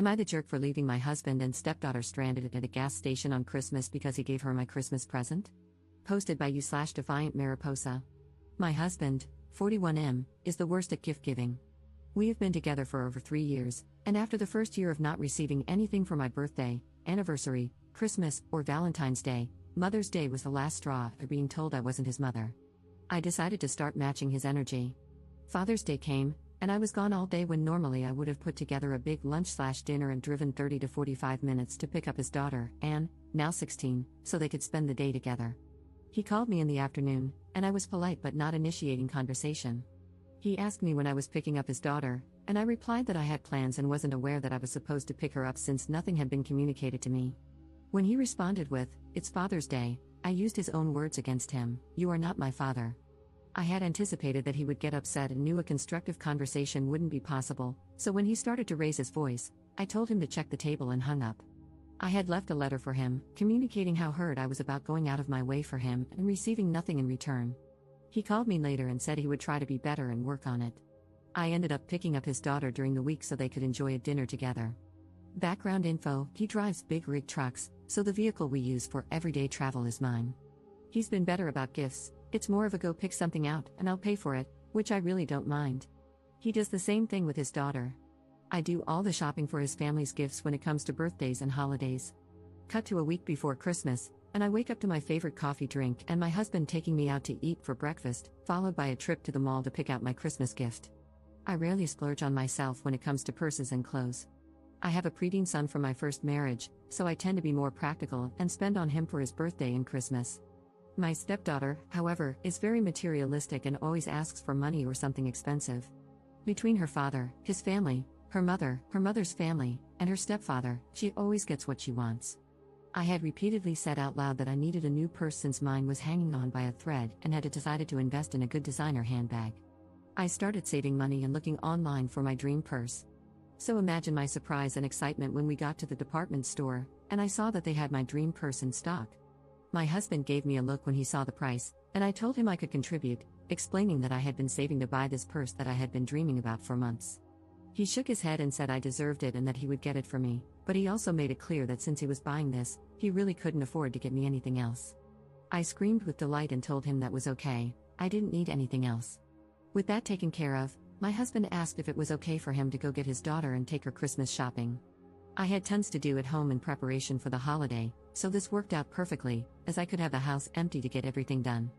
Am I the jerk for leaving my husband and stepdaughter stranded at a gas station on Christmas because he gave her my Christmas present? Posted by you/Defiant Mariposa. My husband, 41M, is the worst at gift giving. We have been together for over 3 years, and after the first year of not receiving anything for my birthday, anniversary, Christmas, or Valentine's Day, Mother's Day was the last straw after being told I wasn't his mother. I decided to start matching his energy. Father's Day came, and I was gone all day when normally I would have put together a big lunch/dinner and driven 30 to 45 minutes to pick up his daughter, Anne, now 16, so they could spend the day together. He called me in the afternoon, and I was polite but not initiating conversation. He asked me when I was picking up his daughter, and I replied that I had plans and wasn't aware that I was supposed to pick her up since nothing had been communicated to me. When he responded with, "It's Father's Day," I used his own words against him, "You are not my father." I had anticipated that he would get upset and knew a constructive conversation wouldn't be possible, so when he started to raise his voice, I told him to check the table and hung up. I had left a letter for him, communicating how hurt I was about going out of my way for him and receiving nothing in return. He called me later and said he would try to be better and work on it. I ended up picking up his daughter during the week so they could enjoy a dinner together. Background info: he drives big rig trucks, so the vehicle we use for everyday travel is mine. He's been better about gifts. It's more of a go pick something out and I'll pay for it, which I really don't mind. He does the same thing with his daughter. I do all the shopping for his family's gifts when it comes to birthdays and holidays. Cut to a week before Christmas, and I wake up to my favorite coffee drink and my husband taking me out to eat for breakfast, followed by a trip to the mall to pick out my Christmas gift. I rarely splurge on myself when it comes to purses and clothes. I have a preteen son from my first marriage, so I tend to be more practical and spend on him for his birthday and Christmas. My stepdaughter, however, is very materialistic and always asks for money or something expensive. Between her father, his family, her mother's family, and her stepfather, she always gets what she wants. I had repeatedly said out loud that I needed a new purse since mine was hanging on by a thread and had decided to invest in a good designer handbag. I started saving money and looking online for my dream purse. So imagine my surprise and excitement when we got to the department store, and I saw that they had my dream purse in stock. My husband gave me a look when he saw the price, and I told him I could contribute, explaining that I had been saving to buy this purse that I had been dreaming about for months. He shook his head and said I deserved it and that he would get it for me, but he also made it clear that since he was buying this, he really couldn't afford to get me anything else. I screamed with delight and told him that was okay, I didn't need anything else. With that taken care of, my husband asked if it was okay for him to go get his daughter and take her Christmas shopping. I had tons to do at home in preparation for the holiday, so this worked out perfectly, as I could have the house empty to get everything done.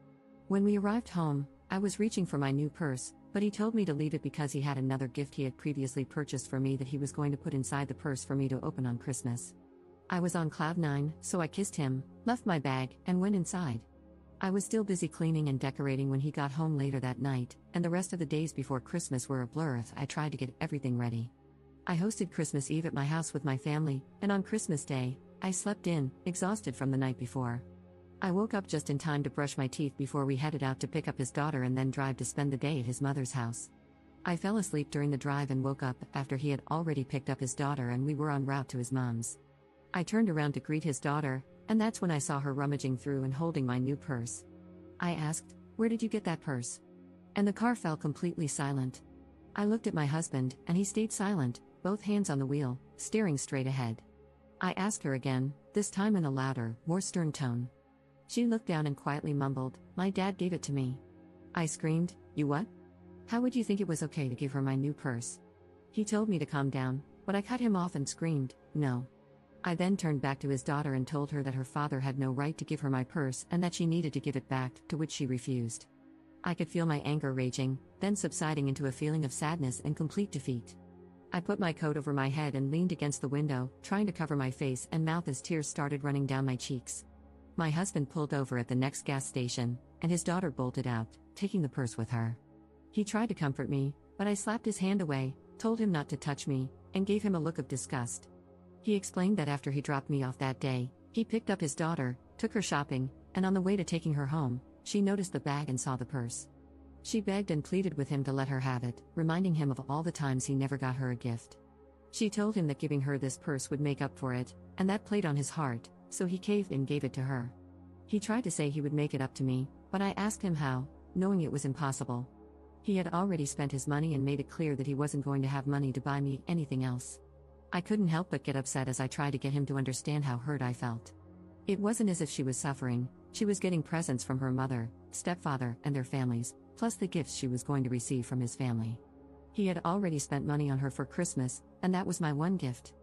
When we arrived home, I was reaching for my new purse, but he told me to leave it because he had another gift he had previously purchased for me that he was going to put inside the purse for me to open on Christmas. I was on cloud 9, so I kissed him, left my bag, and went inside. I was still busy cleaning and decorating when he got home later that night, and the rest of the days before Christmas were a blur as I tried to get everything ready. I hosted Christmas Eve at my house with my family, and on Christmas Day, I slept in, exhausted from the night before. I woke up just in time to brush my teeth before we headed out to pick up his daughter and then drive to spend the day at his mother's house. I fell asleep during the drive and woke up after he had already picked up his daughter and we were en route to his mom's. I turned around to greet his daughter, and that's when I saw her rummaging through and holding my new purse. I asked, "Where did you get that purse?" And the car fell completely silent. I looked at my husband, and he stayed silent, both hands on the wheel, staring straight ahead. I asked her again, this time in a louder, more stern tone. She looked down and quietly mumbled, "My dad gave it to me." I screamed, "You what? How would you think it was okay to give her my new purse?" He told me to calm down, but I cut him off and screamed, "No." I then turned back to his daughter and told her that her father had no right to give her my purse and that she needed to give it back, to which she refused. I could feel my anger raging, then subsiding into a feeling of sadness and complete defeat. I put my coat over my head and leaned against the window, trying to cover my face and mouth as tears started running down my cheeks. My husband pulled over at the next gas station, and his daughter bolted out, taking the purse with her. He tried to comfort me, but I slapped his hand away, told him not to touch me, and gave him a look of disgust. He explained that after he dropped me off that day, he picked up his daughter, took her shopping, and on the way to taking her home, she noticed the bag and saw the purse. She begged and pleaded with him to let her have it, reminding him of all the times he never got her a gift. She told him that giving her this purse would make up for it, and that played on his heart, so he caved and gave it to her. He tried to say he would make it up to me, but I asked him how, knowing it was impossible. He had already spent his money and made it clear that he wasn't going to have money to buy me anything else. I couldn't help but get upset as I tried to get him to understand how hurt I felt. It wasn't as if she was suffering, she was getting presents from her mother, stepfather, and their families, plus the gifts she was going to receive from his family. He had already spent money on her for Christmas, and that was my one gift.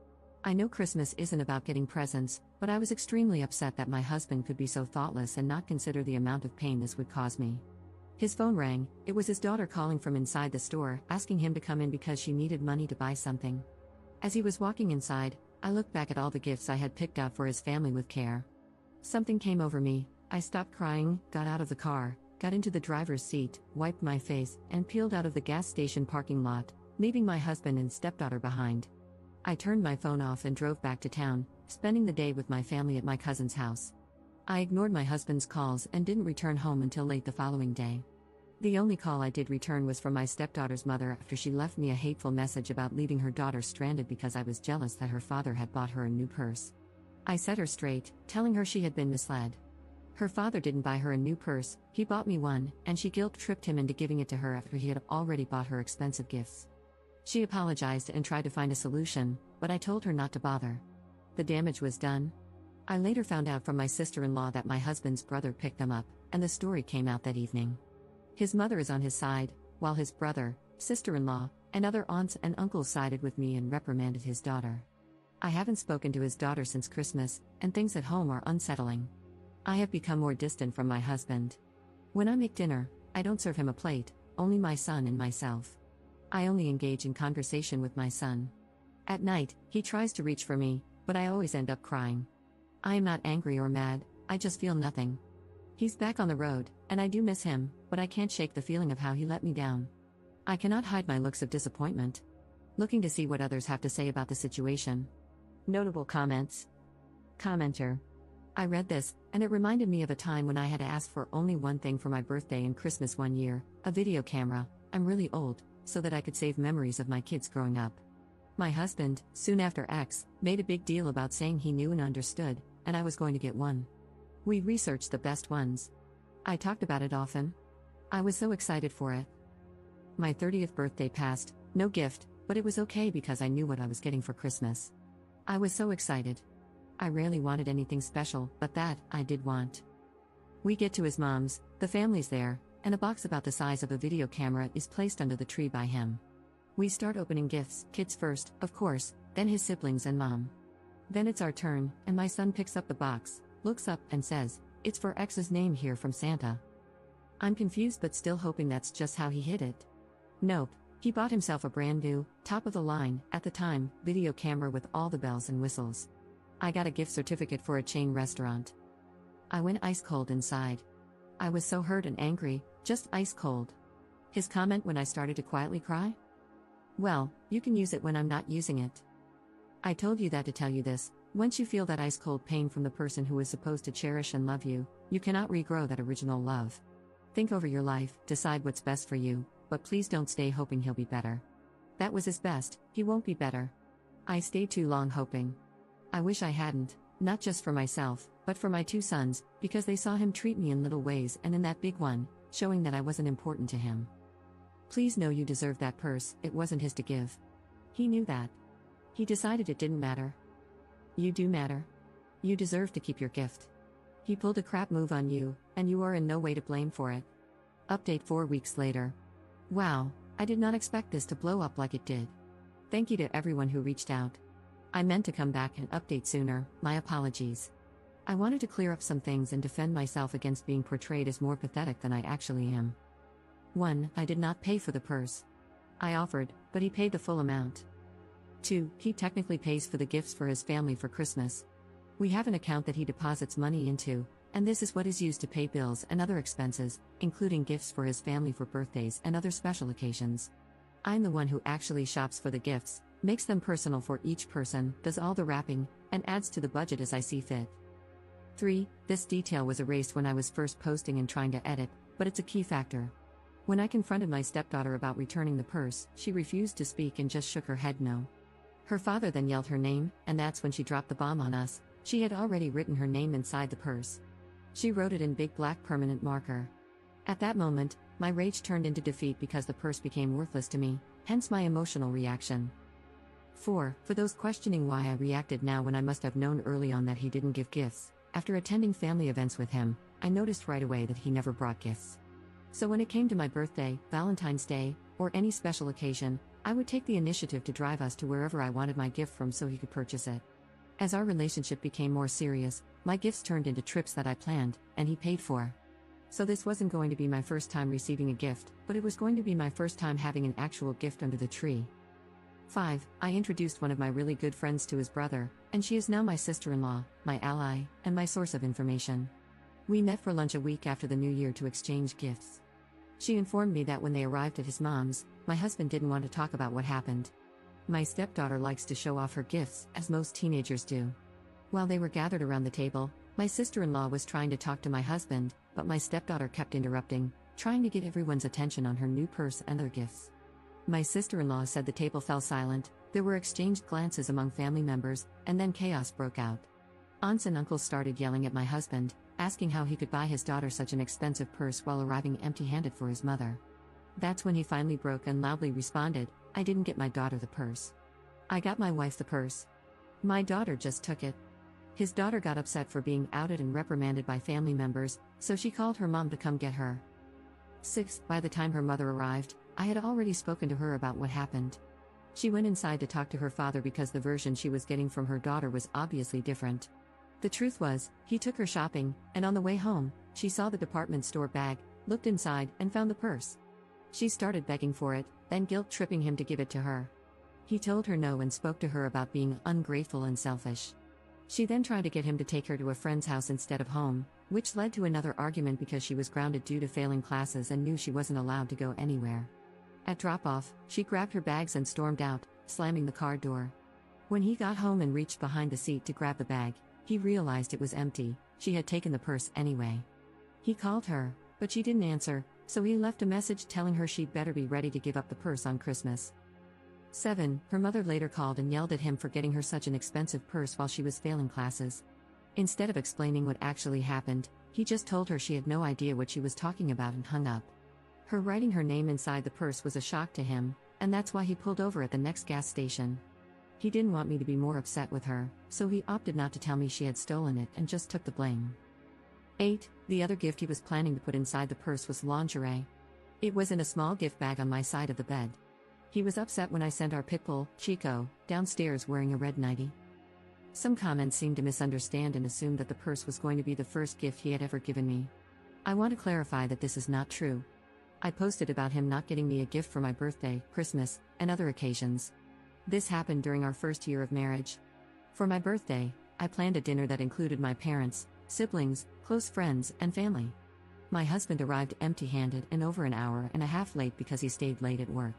I know Christmas isn't about getting presents, but I was extremely upset that my husband could be so thoughtless and not consider the amount of pain this would cause me. His phone rang. It was his daughter calling from inside the store, asking him to come in because she needed money to buy something. As he was walking inside, I looked back at all the gifts I had picked out for his family with care. Something came over me. I stopped crying, got out of the car, got into the driver's seat, wiped my face, and peeled out of the gas station parking lot, leaving my husband and stepdaughter behind. I turned my phone off and drove back to town, spending the day with my family at my cousin's house. I ignored my husband's calls and didn't return home until late the following day. The only call I did return was from my stepdaughter's mother after she left me a hateful message about leaving her daughter stranded because I was jealous that her father had bought her a new purse. I set her straight, telling her she had been misled. Her father didn't buy her a new purse, he bought me one, and she guilt-tripped him into giving it to her after he had already bought her expensive gifts. She apologized and tried to find a solution, but I told her not to bother. The damage was done. I later found out from my sister-in-law that my husband's brother picked them up, and the story came out that evening. His mother is on his side, while his brother, sister-in-law, and other aunts and uncles sided with me and reprimanded his daughter. I haven't spoken to his daughter since Christmas, and things at home are unsettling. I have become more distant from my husband. When I make dinner, I don't serve him a plate, only my son and myself. I only engage in conversation with my son. At night, he tries to reach for me, but I always end up crying. I am not angry or mad, I just feel nothing. He's back on the road, and I do miss him, but I can't shake the feeling of how he let me down. I cannot hide my looks of disappointment. Looking to see what others have to say about the situation. Notable comments. Commenter. I read this, and it reminded me of a time when I had asked for only one thing for my birthday and Christmas one year, a video camera. I'm really old, so that I could save memories of my kids growing up. My husband, soon after X, made a big deal about saying he knew and understood, and I was going to get one. We researched the best ones. I talked about it often. I was so excited for it. My 30th birthday passed, no gift, but it was okay because I knew what I was getting for Christmas. I was so excited. I rarely wanted anything special, but that, I did want. We get to his mom's, the family's there, and a box about the size of a video camera is placed under the tree by him. We start opening gifts, kids first, of course, then his siblings and mom. Then it's our turn, and my son picks up the box, looks up, and says, "It's for X's name here from Santa." I'm confused but still hoping that's just how he hid it. Nope, he bought himself a brand new, top-of-the-line, at the time, video camera with all the bells and whistles. I got a gift certificate for a chain restaurant. I went ice cold inside. I was so hurt and angry, just ice cold. His comment when I started to quietly cry? Well, you can use it when I'm not using it. I told you that to tell you this. Once you feel that ice cold pain from the person who is supposed to cherish and love you, you cannot regrow that original love. Think over your life, decide what's best for you, but please don't stay hoping he'll be better. That was his best, he won't be better. I stayed too long hoping. I wish I hadn't, not just for myself, but for my two sons, because they saw him treat me in little ways and in that big one, showing that I wasn't important to him. Please know you deserve that purse, it wasn't his to give. He knew that. He decided it didn't matter. You do matter. You deserve to keep your gift. He pulled a crap move on you, and you are in no way to blame for it. Update 4 weeks later. Wow, I did not expect this to blow up like it did. Thank you to everyone who reached out. I meant to come back and update sooner, my apologies. I wanted to clear up some things and defend myself against being portrayed as more pathetic than I actually am. 1. I did not pay for the purse. I offered, but he paid the full amount. 2. He technically pays for the gifts for his family for Christmas. We have an account that he deposits money into, and this is what is used to pay bills and other expenses, including gifts for his family for birthdays and other special occasions. I'm the one who actually shops for the gifts, makes them personal for each person, does all the wrapping, and adds to the budget as I see fit. 3. This detail was erased when I was first posting and trying to edit, but it's a key factor. When I confronted my stepdaughter about returning the purse, she refused to speak and just shook her head no. Her father then yelled her name, and that's when she dropped the bomb on us. She had already written her name inside the purse. She wrote it in big black permanent marker. At that moment, my rage turned into defeat because the purse became worthless to me, hence my emotional reaction. 4. For those questioning why I reacted now when I must have known early on that he didn't give gifts, after attending family events with him, I noticed right away that he never brought gifts. So when it came to my birthday, Valentine's Day, or any special occasion, I would take the initiative to drive us to wherever I wanted my gift from so he could purchase it. As our relationship became more serious, my gifts turned into trips that I planned, and he paid for. So this wasn't going to be my first time receiving a gift, but it was going to be my first time having an actual gift under the tree. 5. I introduced one of my really good friends to his brother, and she is now my sister-in-law, my ally, and my source of information. We met for lunch a week after the new year to exchange gifts. She informed me that when they arrived at his mom's, my husband didn't want to talk about what happened. My stepdaughter likes to show off her gifts, as most teenagers do. While they were gathered around the table, my sister-in-law was trying to talk to my husband, but my stepdaughter kept interrupting, trying to get everyone's attention on her new purse and their gifts. My sister-in-law said the table fell silent, there were exchanged glances among family members, and then chaos broke out. Aunts and uncles started yelling at my husband, asking how he could buy his daughter such an expensive purse while arriving empty-handed for his mother. That's when he finally broke and loudly responded, "I didn't get my daughter the purse. I got my wife the purse. My daughter just took it." His daughter got upset for being outed and reprimanded by family members, so she called her mom to come get her. 6. By the time her mother arrived, I had already spoken to her about what happened. She went inside to talk to her father because the version she was getting from her daughter was obviously different. The truth was, he took her shopping, and on the way home, she saw the department store bag, looked inside, and found the purse. She started begging for it, then guilt-tripping him to give it to her. He told her no and spoke to her about being ungrateful and selfish. She then tried to get him to take her to a friend's house instead of home, which led to another argument because she was grounded due to failing classes and knew she wasn't allowed to go anywhere. At drop-off, she grabbed her bags and stormed out, slamming the car door. When he got home and reached behind the seat to grab the bag, he realized it was empty. She had taken the purse anyway. He called her, but she didn't answer, so he left a message telling her she'd better be ready to give up the purse on Christmas. 7. Her mother later called and yelled at him for getting her such an expensive purse while she was failing classes. Instead of explaining what actually happened, he just told her she had no idea what she was talking about and hung up. Her writing her name inside the purse was a shock to him, and that's why he pulled over at the next gas station. He didn't want me to be more upset with her, so he opted not to tell me she had stolen it and just took the blame. 8. The other gift he was planning to put inside the purse was lingerie. It was in a small gift bag on my side of the bed. He was upset when I sent our pit bull, Chico, downstairs wearing a red nightie. Some comments seemed to misunderstand and assume that the purse was going to be the first gift he had ever given me. I want to clarify that this is not true. I posted about him not getting me a gift for my birthday, Christmas, and other occasions. This happened during our first year of marriage. For my birthday, I planned a dinner that included my parents, siblings, close friends, and family. My husband arrived empty-handed and over an hour and a half late because he stayed late at work.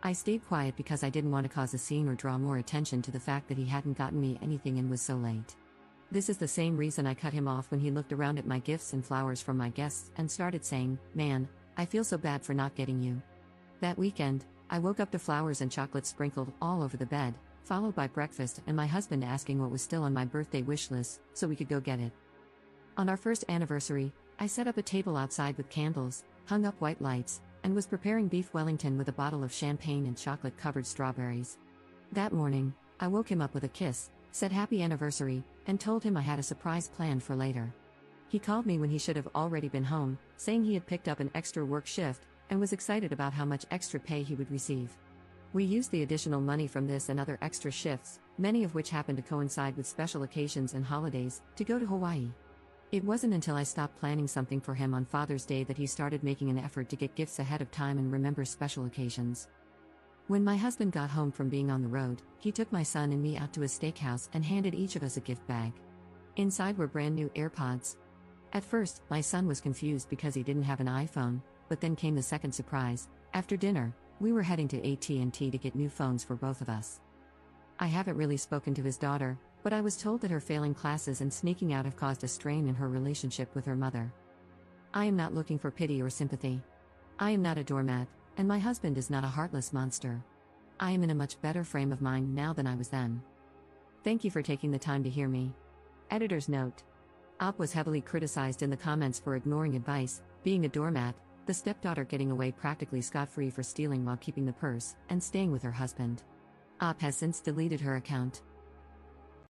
I stayed quiet because I didn't want to cause a scene or draw more attention to the fact that he hadn't gotten me anything and was so late. This is the same reason I cut him off when he looked around at my gifts and flowers from my guests and started saying, "Man, I feel so bad for not getting you." That weekend, I woke up to flowers and chocolate sprinkled all over the bed, followed by breakfast and my husband asking what was still on my birthday wish list so we could go get it. On our first anniversary, I set up a table outside with candles, hung up white lights, and was preparing beef Wellington with a bottle of champagne and chocolate-covered strawberries. That morning, I woke him up with a kiss, said happy anniversary, and told him I had a surprise planned for later. He called me when he should have already been home, saying he had picked up an extra work shift, and was excited about how much extra pay he would receive. We used the additional money from this and other extra shifts, many of which happened to coincide with special occasions and holidays, to go to Hawaii. It wasn't until I stopped planning something for him on Father's Day that he started making an effort to get gifts ahead of time and remember special occasions. When my husband got home from being on the road, he took my son and me out to a steakhouse and handed each of us a gift bag. Inside were brand new AirPods. At first, my son was confused because he didn't have an iPhone, but then came the second surprise. After dinner, we were heading to AT&T to get new phones for both of us. I haven't really spoken to his daughter, but I was told that her failing classes and sneaking out have caused a strain in her relationship with her mother. I am not looking for pity or sympathy. I am not a doormat, and my husband is not a heartless monster. I am in a much better frame of mind now than I was then. Thank you for taking the time to hear me. Editor's note. Op was heavily criticized in the comments for ignoring advice, being a doormat, the stepdaughter getting away practically scot-free for stealing while keeping the purse, and staying with her husband. AITAH has since deleted her account.